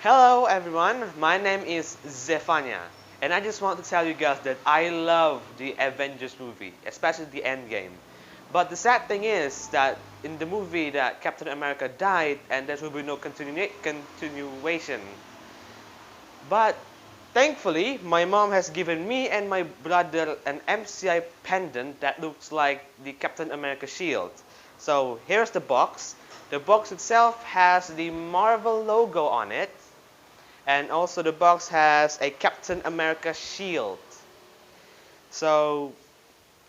Hello everyone, my name is Zephania, and I just want to tell you guys that I love the Avengers movie, especially the Endgame. But the sad thing is that in the movie that Captain America died and there will be no continuation. But thankfully, my mom has given me and my brother an MCI pendant that looks like the Captain America shield. So here's the box. The box itself has the Marvel logo on it. And also the box has a Captain America shield. So,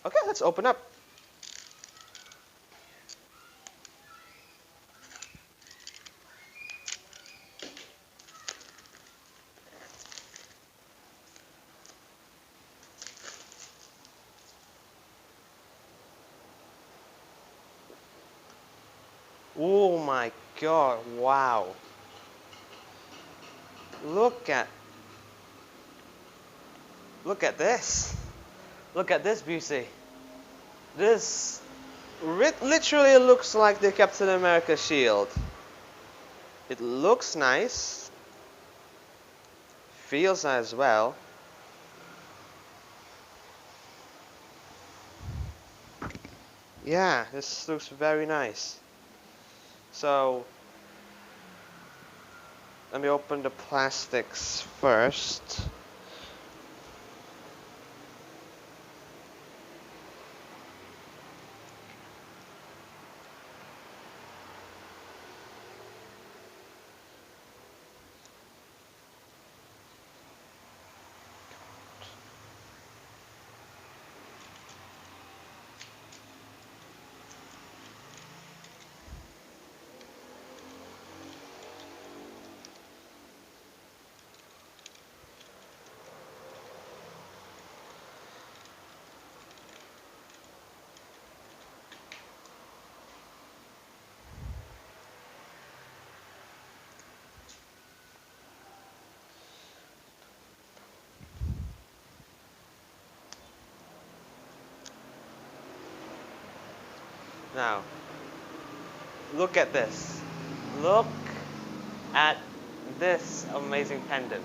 okay, let's open up. Oh my god, wow. Look at look at this. Look at this beauty. This literally looks like the Captain America shield. It looks nice. Feels nice as well. Yeah, this looks very nice. So, let me open the plastics first. Now, look at this. Look at this amazing pendant.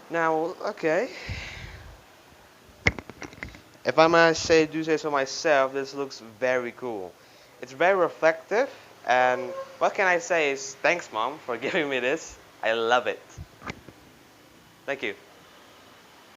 Now, okay. If I might say so myself, this looks very cool. It's very reflective, and what can I say is thanks, Mom, for giving me this. I love it. Thank you.